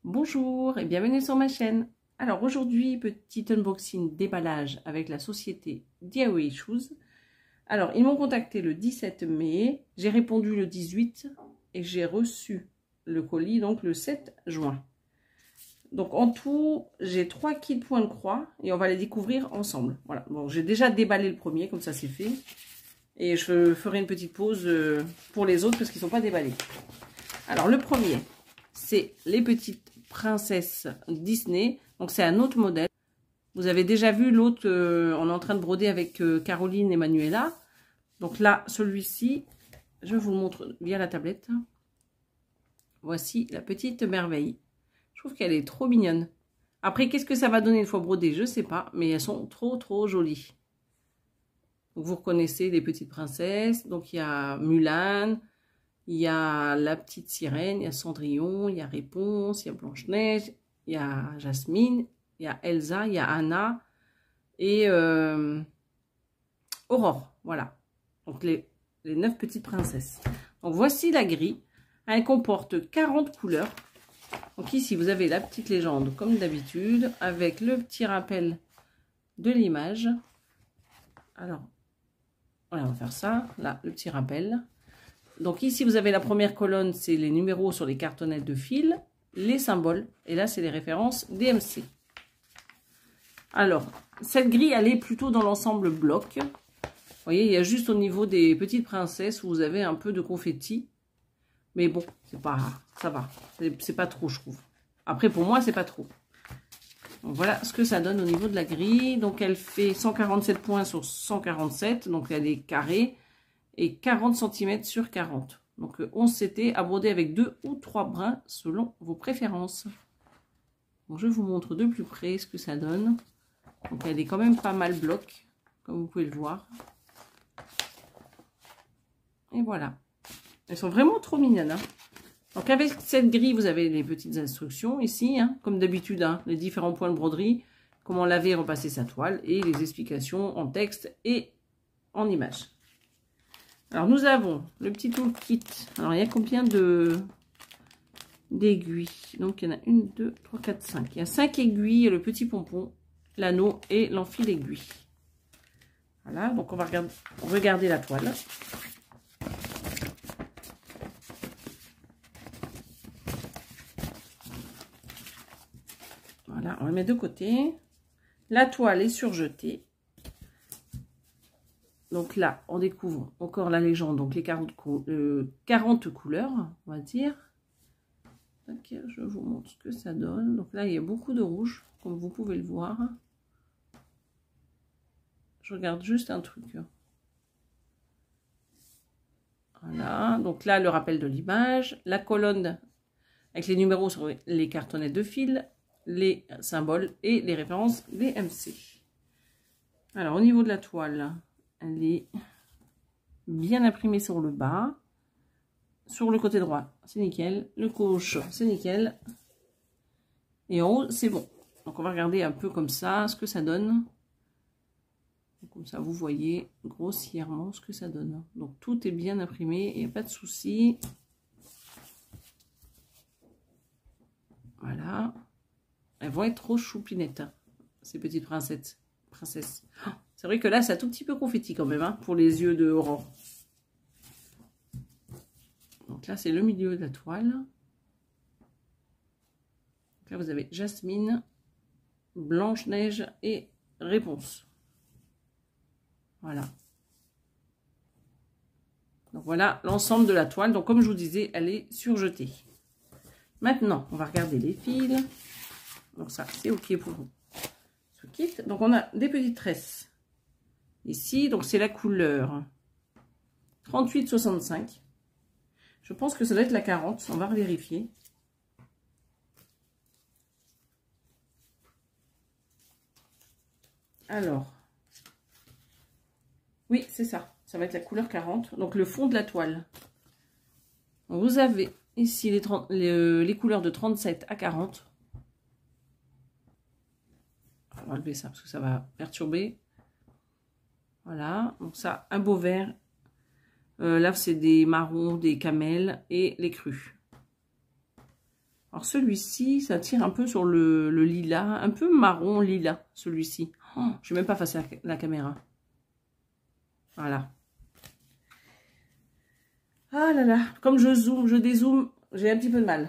Bonjour et bienvenue sur ma chaîne. Alors aujourd'hui, petit unboxing déballage avec la société DIY Shoes. Alors ils m'ont contacté le 17 mai, j'ai répondu le 18 et j'ai reçu le colis donc le 7 juin. Donc en tout, j'ai 3 kits point de croix et on va les découvrir ensemble. Voilà, bon, j'ai déjà déballé le premier, comme ça c'est fait. Et je ferai une petite pause pour les autres parce qu'ils ne sont pas déballés. Alors le premier, c'est les petites princesses Disney. Donc c'est un autre modèle. Vous avez déjà vu l'autre, on est en train de broder avec Caroline et Manuela. Donc là, celui-ci, je vous le montre via la tablette. Voici la petite merveille. Je trouve qu'elle est trop mignonne. Après, qu'est-ce que ça va donner une fois brodée? Je ne sais pas, mais elles sont trop jolies. Donc, vous reconnaissez les petites princesses. Donc il y a Mulan, il y a la petite sirène, il y a Cendrillon, il y a Réponse, il y a Blanche-Neige, il y a Jasmine, il y a Elsa, il y a Anna et Aurore. Voilà. Donc les 9 petites princesses. Donc voici la grille. Elle comporte 40 couleurs. Donc ici, vous avez la petite légende comme d'habitude avec le petit rappel de l'image. Alors, voilà, on va faire ça. Là, le petit rappel. Donc ici, vous avez la première colonne, c'est les numéros sur les cartonnettes de fil, les symboles. Et là, c'est les références DMC. Alors, cette grille, elle est plutôt dans l'ensemble bloc. Vous voyez, il y a juste au niveau des petites princesses où vous avez un peu de confetti. Mais bon, c'est pas, ça va. C'est pas trop, je trouve. Après, pour moi, c'est pas trop. Donc, voilà ce que ça donne au niveau de la grille. Donc, elle fait 147 points sur 147. Donc, elle est carrée. Et 40 cm sur 40. Donc, 11 CT à broder avec 2 ou 3 brins selon vos préférences. Donc, je vous montre de plus près ce que ça donne. Donc, elle est quand même pas mal bloc, comme vous pouvez le voir. Et voilà. Elles sont vraiment trop mignonnes. Hein. Donc avec cette grille, vous avez les petites instructions ici, hein, comme d'habitude, hein, les différents points de broderie, comment laver et repasser sa toile, et les explications en texte et en image. Alors nous avons le petit toolkit. Alors il y a combien d'aiguilles? Donc il y en a 1, 2, 3, 4, 5. Il y a 5 aiguilles, le petit pompon, l'anneau et l'enfil aiguille. Voilà, donc on va regarder la toile. Voilà, on la met de côté. La toile est surjetée. Donc là, on découvre encore la légende, donc les 40 couleurs, on va dire. Ok, je vous montre ce que ça donne. Donc là, il y a beaucoup de rouge, comme vous pouvez le voir. Je regarde juste un truc. Voilà, donc là, le rappel de l'image. La colonne avec les numéros sur les cartonnettes de fil, les symboles et les références DMC. Alors, au niveau de la toile, elle est bien imprimée sur le bas. Sur le côté droit, c'est nickel. Le gauche, c'est nickel. Et en haut, c'est bon. Donc, on va regarder un peu comme ça, ce que ça donne. Comme ça, vous voyez grossièrement ce que ça donne. Donc, tout est bien imprimé, il n'y a pas de souci. Voilà. Elles vont être trop choupinettes, hein, ces petites princesses. Oh, c'est vrai que là, c'est un tout petit peu confetti quand même, hein, pour les yeux de Aurore. Donc là, c'est le milieu de la toile. Donc là, vous avez Jasmine, Blanche-Neige et Réponse. Voilà. Donc voilà l'ensemble de la toile. Donc comme je vous disais, elle est surjetée. Maintenant, on va regarder les fils. Donc ça, c'est OK pour vous. Ce kit. Donc on a des petites tresses. Ici, donc c'est la couleur 38-65. Je pense que ça doit être la 40. On va vérifier. Alors, oui, c'est ça. Ça va être la couleur 40. Donc le fond de la toile. Donc, vous avez ici les couleurs de 37 à 40. On va enlever ça parce que ça va perturber. Voilà, donc ça, un beau vert. Là, c'est des marrons, des camels et les crus. Alors celui-ci, ça tire un peu sur le lilas, un peu marron lilas, celui-ci. Oh, je suis même pas face à la caméra. Voilà. Ah là là, comme je zoome, je dézoome, j'ai un petit peu de mal.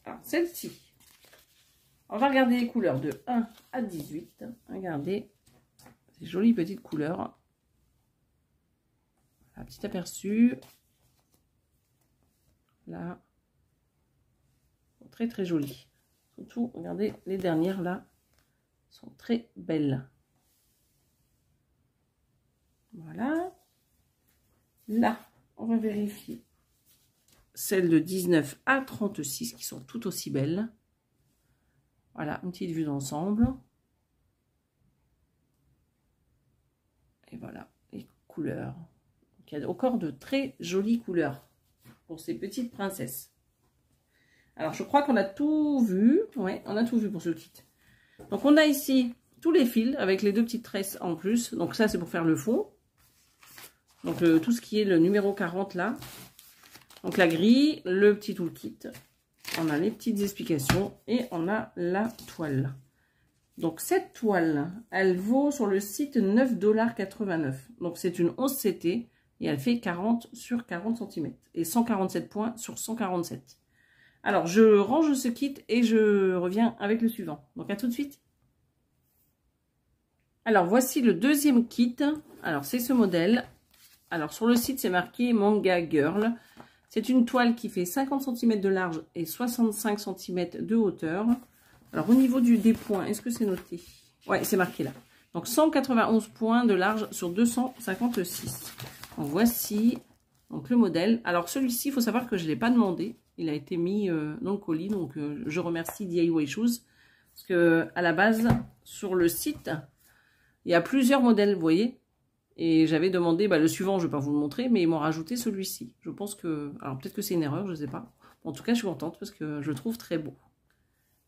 Alors celle-ci, on va regarder les couleurs de 1 à 18. Regardez, ces jolies petites couleurs. Un petit aperçu. Là. Très très jolies. Surtout, regardez, les dernières là sont très belles. Voilà. Là, on va vérifier celles de 19 à 36 qui sont tout aussi belles. Voilà, une petite vue d'ensemble. Et voilà, les couleurs. Donc, il y a encore de très jolies couleurs pour ces petites princesses. Alors, je crois qu'on a tout vu. Ouais, on a tout vu pour ce kit. Donc, on a ici tous les fils avec les deux petites tresses en plus. Donc, ça, c'est pour faire le fond. Donc, tout ce qui est le numéro 40 là. Donc, la grille, le petit toolkit. On a les petites explications et on a la toile. Donc, cette toile, elle vaut sur le site 9,89 $. Donc, c'est une 11 CT et elle fait 40 sur 40 cm et 147 points sur 147. Alors, je range ce kit et je reviens avec le suivant. Donc, à tout de suite. Alors, voici le deuxième kit. Alors, c'est ce modèle. Alors, sur le site, c'est marqué Manga Girl. C'est une toile qui fait 50 cm de large et 65 cm de hauteur. Alors, au niveau des points, est-ce que c'est noté? Ouais, c'est marqué là. Donc, 191 points de large sur 256. Donc, voici donc, le modèle. Alors, celui-ci, il faut savoir que je ne l'ai pas demandé. Il a été mis dans le colis. Donc, je remercie DIY Shoes. Parce que à la base, sur le site, il y a plusieurs modèles, vous voyez. Et j'avais demandé, le suivant, je ne vais pas vous le montrer, mais ils m'ont rajouté celui-ci. Je pense que... Alors, peut-être que c'est une erreur, je ne sais pas. En tout cas, je suis contente parce que je le trouve très beau.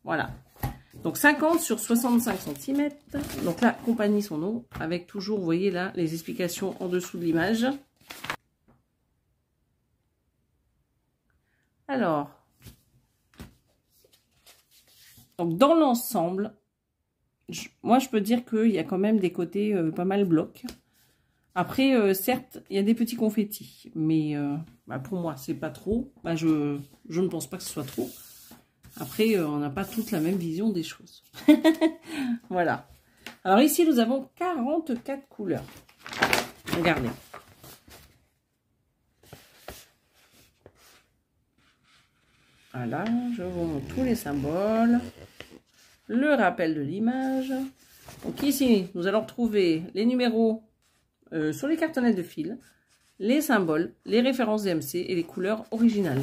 Voilà. Donc, 50 sur 65 cm. Donc, la compagnie, son nom, avec toujours, vous voyez là, les explications en dessous de l'image. Alors, donc dans l'ensemble, moi, je peux dire qu'il y a quand même des côtés pas mal blocs. Après, certes, il y a des petits confettis, mais pour moi, c'est pas trop. Je ne pense pas que ce soit trop. Après, on n'a pas toute la même vision des choses. Voilà. Alors ici, nous avons 44 couleurs. Regardez. Voilà, je vous montre tous les symboles. Le rappel de l'image. Donc ici, nous allons retrouver les numéros sur les cartonnettes de fil, les symboles, les références DMC et les couleurs originales.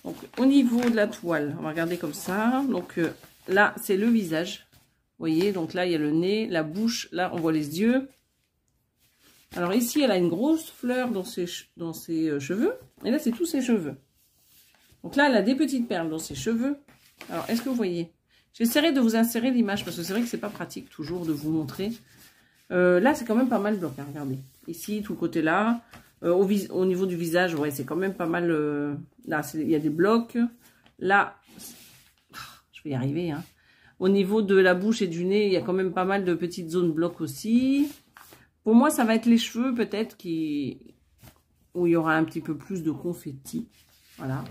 Donc au niveau de la toile, on va regarder comme ça. Donc là, c'est le visage. Vous voyez, donc là, il y a le nez, la bouche. Là, on voit les yeux. Alors ici, elle a une grosse fleur dans ses cheveux. Et là, c'est tous ses cheveux. Donc là, elle a des petites perles dans ses cheveux. Alors, est-ce que vous voyez? J'essaierai de vous insérer l'image parce que c'est vrai que c'est pas pratique toujours de vous montrer. Là, c'est quand même pas mal bloc, hein, regardez. Ici, tout le côté là. Au niveau du visage, ouais, c'est quand même pas mal. Là, il y a des blocs. Là, je vais y arriver. Hein. Au niveau de la bouche et du nez, il y a quand même pas mal de petites zones blocs aussi. Pour moi, ça va être les cheveux, peut-être, où il y aura un petit peu plus de confetti. Voilà.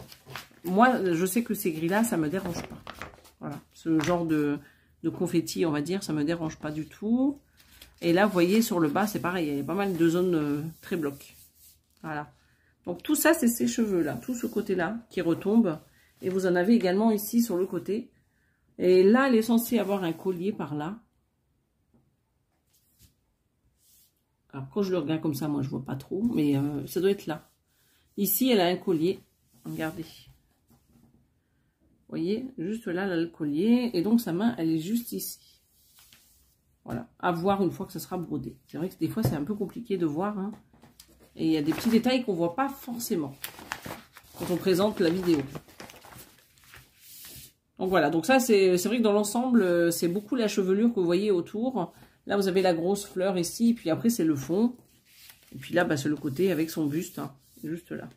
Moi, je sais que ces gris-là, ça me dérange pas. Voilà. Ce genre de confetti, on va dire, ça me dérange pas du tout. Et là, vous voyez, sur le bas, c'est pareil. Il y a pas mal de zones très blocs. Voilà. Donc, tout ça, c'est ces cheveux-là. Tout ce côté-là qui retombe. Et vous en avez également ici sur le côté. Et là, elle est censée avoir un collier par là. Alors, quand je le regarde comme ça, moi, je vois pas trop. Mais ça doit être là. Ici, elle a un collier. Regardez. Vous voyez, juste là, elle a le collier. Et donc, sa main, elle est juste ici. Voilà, à voir une fois que ça sera brodé. C'est vrai que des fois, c'est un peu compliqué de voir. Hein. Et il y a des petits détails qu'on ne voit pas forcément quand on présente la vidéo. Donc voilà, donc ça, c'est vrai que dans l'ensemble, c'est beaucoup la chevelure que vous voyez autour. Là, vous avez la grosse fleur ici, puis après, c'est le fond. Et puis là, bah, c'est le côté avec son buste, hein, juste là.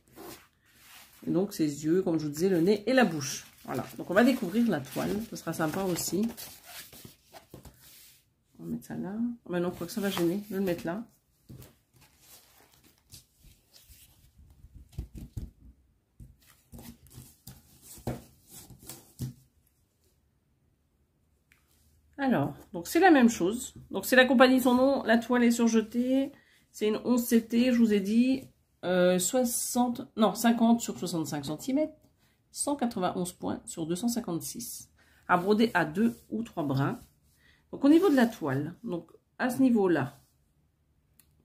Et donc, ses yeux, comme je vous disais, le nez et la bouche. Voilà, donc on va découvrir la toile, ce sera sympa aussi. On va mettre ça là. Oh, ben non, je crois que ça va gêner, je vais le mettre là. Alors, donc c'est la même chose. Donc c'est la compagnie Son Nom, la toile est surjetée. C'est une 11 CT, je vous ai dit, 50 sur 65 cm, 191 points sur 256. À broder à 2 ou 3 brins. Donc au niveau de la toile, donc à ce niveau-là,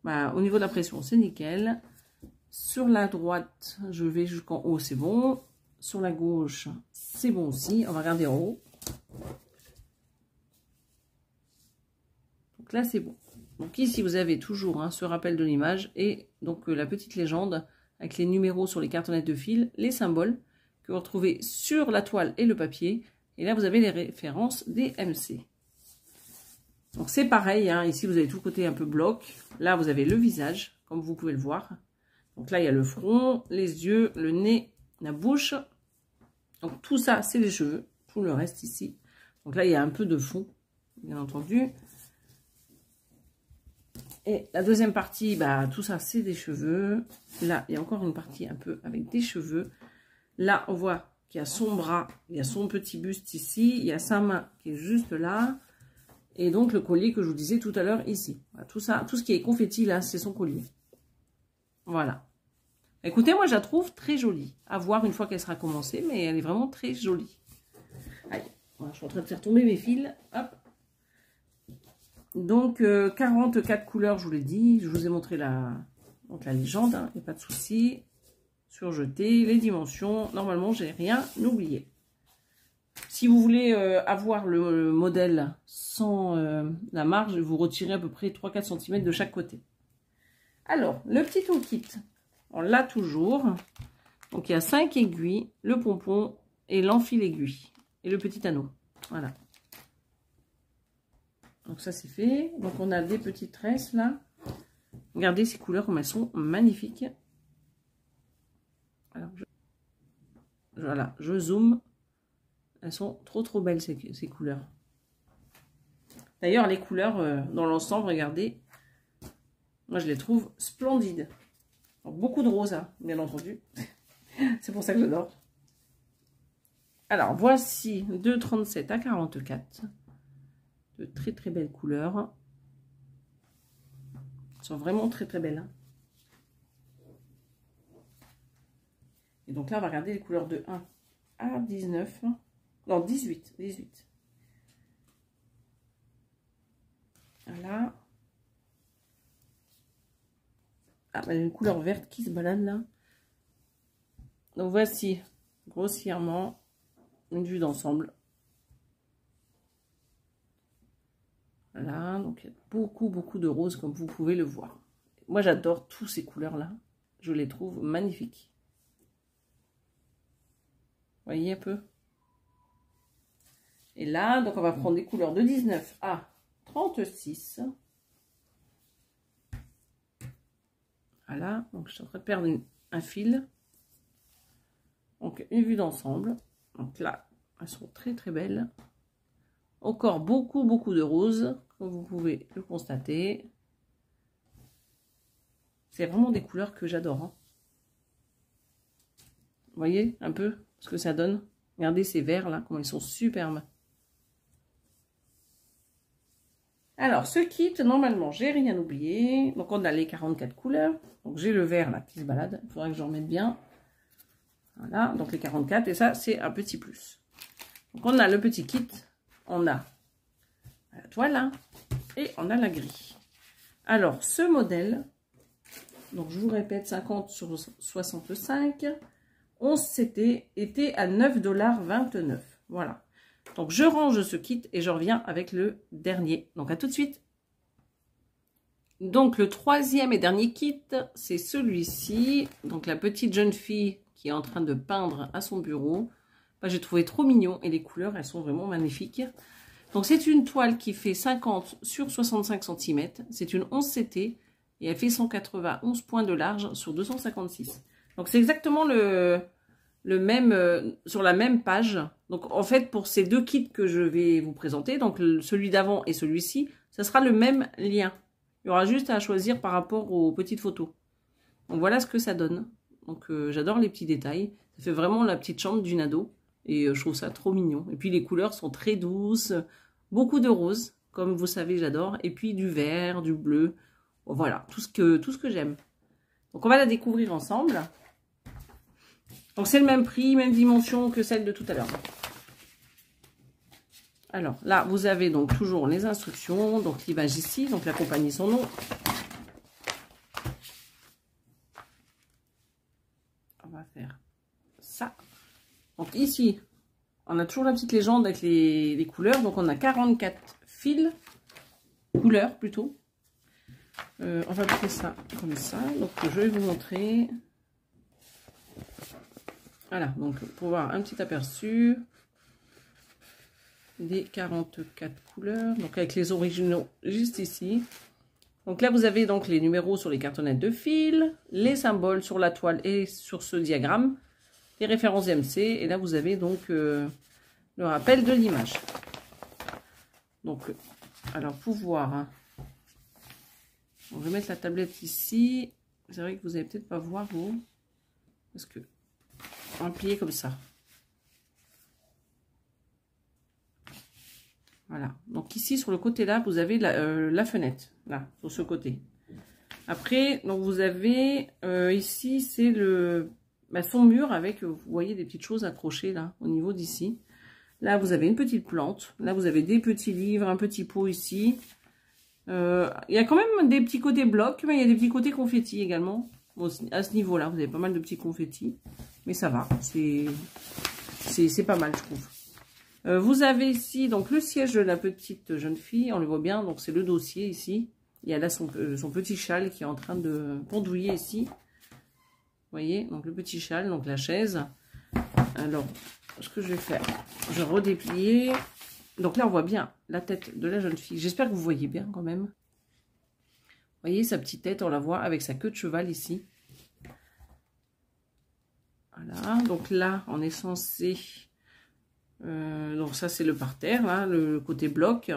bah, au niveau de la pression, c'est nickel. Sur la droite, je vais jusqu'en haut, c'est bon. Sur la gauche, c'est bon aussi. On va regarder en haut. Donc là, c'est bon. Donc ici, vous avez toujours hein, ce rappel de l'image et donc la petite légende avec les numéros sur les cartonnettes de fil, les symboles que vous retrouvez sur la toile et le papier. Et là, vous avez les références des MC. Donc c'est pareil, hein, ici, vous avez tout le côté un peu bloc. Là, vous avez le visage, comme vous pouvez le voir. Donc là, il y a le front, les yeux, le nez, la bouche. Donc tout ça, c'est les cheveux. Tout le reste ici. Donc là, il y a un peu de fond, bien entendu. Et la deuxième partie, bah, tout ça, c'est des cheveux. Là, il y a encore une partie un peu avec des cheveux. Là, on voit qu'il y a son bras, il y a son petit buste ici. Il y a sa main qui est juste là. Et donc, le collier que je vous disais tout à l'heure ici. Voilà, tout ça, tout ce qui est confetti, là, c'est son collier. Voilà. Écoutez, moi, je la trouve très jolie. À voir une fois qu'elle sera commencée, mais elle est vraiment très jolie. Allez, voilà, je suis en train de faire tomber mes fils. Hop. Donc, 44 couleurs, je vous l'ai dit. Je vous ai montré donc, la légende, il n'y a pas de souci. Surjeté, les dimensions. Normalement, j'ai rien oublié. Si vous voulez avoir le modèle sans la marge, vous retirez à peu près 3-4 cm de chaque côté. Alors, le petit toolkit, on l'a toujours. Donc, il y a 5 aiguilles, le pompon et l'enfil aiguille. Et le petit anneau. Voilà. Donc ça c'est fait. Donc on a des petites tresses là. Regardez ces couleurs comme elles sont magnifiques. Alors voilà, je zoome. Elles sont trop belles ces couleurs. D'ailleurs les couleurs dans l'ensemble, regardez. Moi je les trouve splendides. Donc, beaucoup de rose, hein, bien entendu. C'est pour ça que j'adore. Alors voici de 37 à 44. De très belles couleurs. Elles sont vraiment très belles. Hein. Et donc là, on va regarder les couleurs de 1 à 19. Non, 18. Voilà. Ah, il y a une couleur verte qui se balade là. Donc voici, grossièrement, une vue d'ensemble. Voilà, donc il y a beaucoup de roses comme vous pouvez le voir. Moi j'adore tous ces couleurs là, je les trouve magnifiques. Vous voyez un peu? Et là, donc on va prendre des couleurs de 19 à 36. Voilà, donc je suis en train de perdre un fil. Donc une vue d'ensemble. Donc là, elles sont très belles. Encore beaucoup de roses, comme vous pouvez le constater. C'est vraiment des couleurs que j'adore. Hein. Vous voyez un peu ce que ça donne? Regardez ces verts là, comment ils sont superbes. Alors, ce kit, normalement, j'ai rien oublié. Donc, on a les 44 couleurs. Donc, j'ai le vert là qui se balade. Il faudra que j'en remette bien. Voilà, donc les 44. Et ça, c'est un petit plus. Donc, on a le petit kit. On a la toile hein, et on a la grille. Alors, ce modèle, donc je vous répète, 50 sur 65, 11 CT, était à 9,29 $. Voilà. Donc, je range ce kit et je reviens avec le dernier. Donc, à tout de suite. Donc, le troisième et dernier kit, c'est celui-ci. Donc, la petite jeune fille qui est en train de peindre à son bureau. J'ai trouvé trop mignon et les couleurs, elles sont vraiment magnifiques. Donc c'est une toile qui fait 50 sur 65 cm. C'est une 11 CT et elle fait 191 points de large sur 256. Donc c'est exactement le même sur la même page. Donc en fait pour ces deux kits que je vais vous présenter, donc celui d'avant et celui-ci, ça sera le même lien. Il y aura juste à choisir par rapport aux petites photos. Donc voilà ce que ça donne. Donc j'adore les petits détails. Ça fait vraiment la petite chambre d'une ado. Et je trouve ça trop mignon. Et puis les couleurs sont très douces. Beaucoup de rose, comme vous savez j'adore. Et puis du vert, du bleu. Voilà, tout ce que j'aime. Donc on va la découvrir ensemble. Donc c'est le même prix, même dimension que celle de tout à l'heure. Alors là, vous avez donc toujours les instructions. Donc l'image ici, donc la compagnie, son nom. On va faire ça. Donc ici, on a toujours la petite légende avec les couleurs. Donc on a 44 fils, couleurs plutôt. On va faire ça comme ça. Donc je vais vous montrer. Voilà, donc pour voir un petit aperçu des 44 couleurs. Donc avec les originaux juste ici. Donc là vous avez donc les numéros sur les cartonnettes de fil, les symboles sur la toile et sur ce diagramme. Les références DMC, et là vous avez donc le rappel de l'image. Donc, alors pour voir, hein, je vais mettre la tablette ici. C'est vrai que vous allez peut-être pas voir vous, parce que on va plier comme ça. Voilà. Donc ici sur le côté là, vous avez la fenêtre là sur ce côté. Après, donc vous avez ici c'est le fond mur avec, vous voyez, des petites choses accrochées là, au niveau d'ici. Là, vous avez une petite plante. Là, vous avez des petits livres, un petit pot ici. Il y a quand même des petits côtés blocs, mais il y a des petits côtés confettis également. Bon, à ce niveau-là, vous avez pas mal de petits confettis. Mais ça va, c'est pas mal, je trouve. Vous avez ici donc le siège de la petite jeune fille. On le voit bien, donc c'est le dossier ici. Il y a là son petit châle qui est en train de pendouiller ici. Vous voyez, donc le petit châle, donc la chaise. Alors, ce que je vais faire, je vais redeplier. Donc là, on voit bien la tête de la jeune fille. J'espère que vous voyez bien quand même. Vous voyez, sa petite tête, on la voit avec sa queue de cheval ici. Voilà, donc là, on est censé... donc ça, c'est le parterre, là, le côté bloc.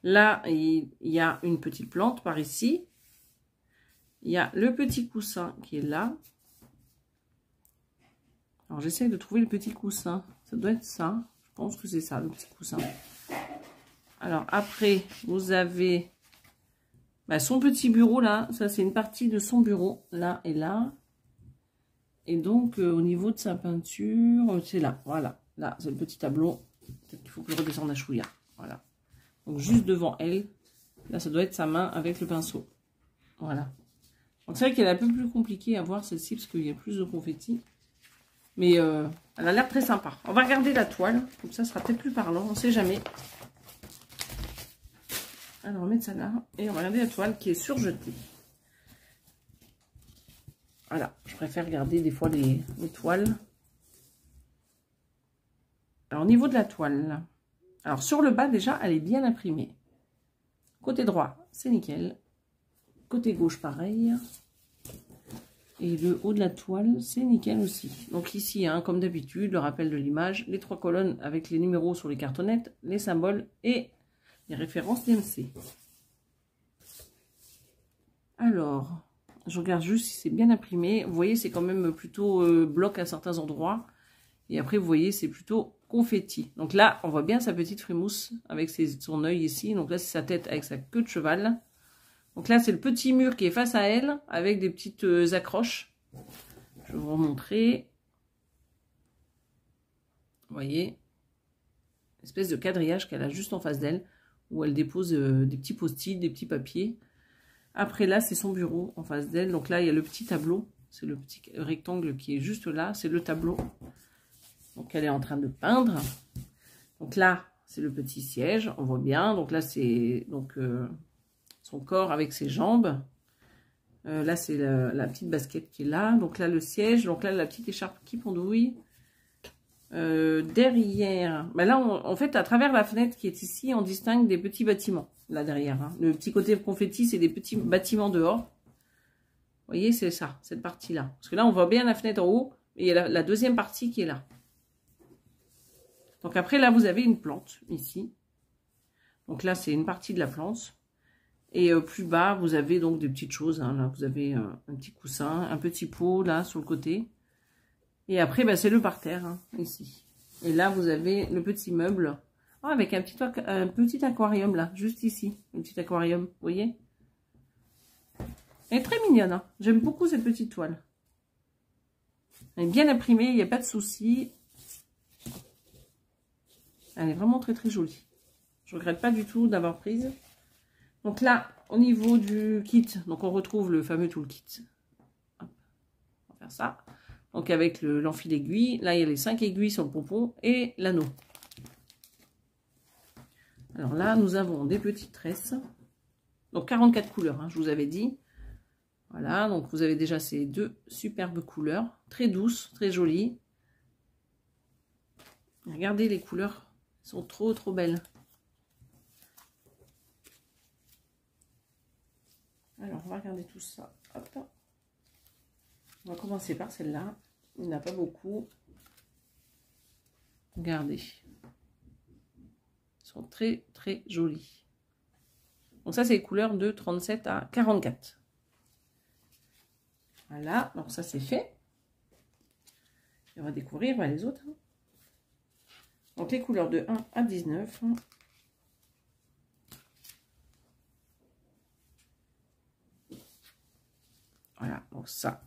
Là, il y a une petite plante par ici. Il y a le petit coussin qui est là. Alors, j'essaie de trouver le petit coussin. Ça doit être ça. Je pense que c'est ça, le petit coussin. Alors, après, vous avez son petit bureau, là. Ça, c'est une partie de son bureau, là et là. Et donc, au niveau de sa peinture, c'est là. Voilà. Là, c'est le petit tableau. Peut-être qu'il faut que je redescende à chouïa. Voilà. Donc, juste devant elle. Là, ça doit être sa main avec le pinceau. Voilà. Donc, c'est vrai qu'elle est un peu plus compliquée à voir, celle-ci, parce qu'il y a plus de confettis. Mais elle a l'air très sympa. On va regarder la toile. Comme ça sera peut-être plus parlant. On ne sait jamais. Alors, on va mettre ça là. Et on va regarder la toile qui est surjetée. Voilà. Je préfère regarder des fois les toiles. Alors, au niveau de la toile, là. Alors, sur le bas, déjà, elle est bien imprimée. Côté droit, c'est nickel. Côté gauche, pareil. Et le haut de la toile, c'est nickel aussi. Donc ici, hein, comme d'habitude, le rappel de l'image, les 3 colonnes avec les numéros sur les cartonnettes, les symboles et les références DMC. Alors, je regarde juste si c'est bien imprimé. Vous voyez, c'est quand même plutôt bloc à certains endroits. Et après, vous voyez, c'est plutôt confetti. Donc là, on voit bien sa petite frimousse avec son œil ici. Donc là, c'est sa tête avec sa queue de cheval. Donc là, c'est le petit mur qui est face à elle, avec des petites accroches. Je vais vous remontrer. Vous voyez, espèce de quadrillage qu'elle a juste en face d'elle, où elle dépose des petits post-it, des petits papiers. Après là, c'est son bureau en face d'elle. Donc là, il y a le petit tableau. C'est le petit rectangle qui est juste là. C'est le tableau. Donc elle est en train de peindre. Donc là, c'est le petit siège. On voit bien. Donc là, c'est son corps avec ses jambes. Là, c'est la petite basket qui est là. Donc là, le siège. Donc là, la petite écharpe qui pendouille. Derrière, ben là, en fait, à travers la fenêtre qui est ici, on distingue des petits bâtiments, là derrière. Hein. Le petit côté confetti, c'est des petits bâtiments dehors. Vous voyez, c'est ça, cette partie-là. Parce que là, on voit bien la fenêtre en haut, et il y a la deuxième partie qui est là. Donc après, là, vous avez une plante, ici. Donc là, c'est une partie de la plante. Et plus bas, vous avez donc des petites choses. Hein. Là, vous avez un petit coussin, un petit pot, là, sur le côté. Et après, ben, c'est le parterre, hein, ici. Et là, vous avez le petit meuble. Oh, avec un petit aquarium, là, juste ici. Un petit aquarium, vous voyez? Elle est très mignonne, hein. J'aime beaucoup cette petite toile. Elle est bien imprimée, il n'y a pas de souci. Elle est vraiment très très jolie. Je ne regrette pas du tout d'avoir prise. Donc là, au niveau du kit, donc on retrouve le fameux toolkit. Hop, on va faire ça. Donc avec l'enfil aiguille, là il y a les 5 aiguilles sur le pompon et l'anneau. Alors là, nous avons des petites tresses. Donc 44 couleurs, hein, je vous avais dit. Voilà, donc vous avez déjà ces deux superbes couleurs. Très douces, très jolies. Regardez les couleurs, elles sont trop trop belles. Alors, on va regarder tout ça. Hop. On va commencer par celle-là. Il n'y en a pas beaucoup. Regardez. Elles sont très, très jolies. Donc ça, c'est les couleurs de 37 à 44. Voilà. Donc ça, c'est fait. Et on va découvrir les autres. Donc les couleurs de 1 à 19. Voilà. Donc ça.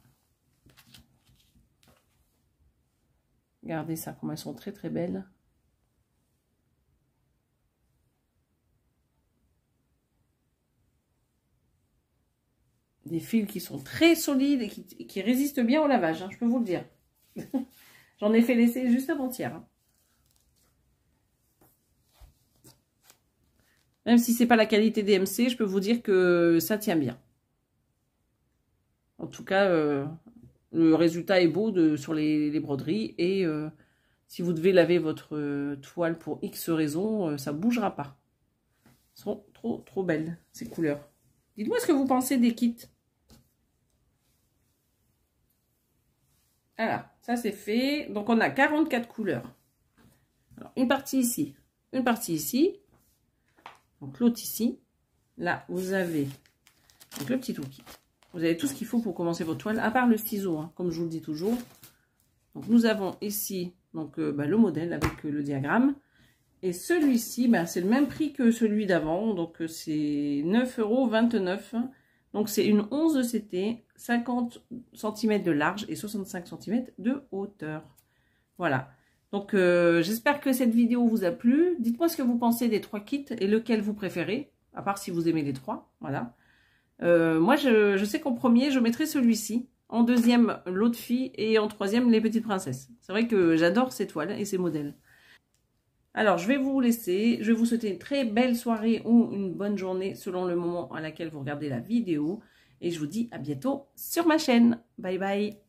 Regardez ça, comme elles sont très très belles. Des fils qui sont très solides et qui résistent bien au lavage, hein, je peux vous le dire. J'en ai fait l'essai juste avant-hier. Hein. Même si c'est pas la qualité DMC, je peux vous dire que ça tient bien. En tout cas, le résultat est beau sur les broderies. Et si vous devez laver votre toile pour X raisons, ça ne bougera pas. Elles sont trop, trop belles, ces couleurs. Dites-moi ce que vous pensez des kits. Voilà, ça c'est fait. Donc on a 44 couleurs. Alors, une partie ici, une partie ici. Donc l'autre ici. Là, vous avez donc, le petit toolkit. Vous avez tout ce qu'il faut pour commencer votre toile, à part le ciseau, hein, comme je vous le dis toujours. Donc nous avons ici donc, le modèle avec le diagramme. Et celui-ci, c'est le même prix que celui d'avant. Donc c'est 9,29 €. Donc c'est une 11 CT, 50 cm de large et 65 cm de hauteur. Voilà. Donc j'espère que cette vidéo vous a plu. Dites-moi ce que vous pensez des 3 kits et lequel vous préférez, à part si vous aimez les 3. Voilà. Moi je sais qu'en premier je mettrai celui-ci, en deuxième l'autre fille et en troisième les petites princesses. C'est vrai que j'adore ces toiles et ces modèles. Alors, je vais vous laisser. Je vais vous souhaiter une très belle soirée ou une bonne journée selon le moment à laquelle vous regardez la vidéo. Et je vous dis à bientôt sur ma chaîne. Bye bye.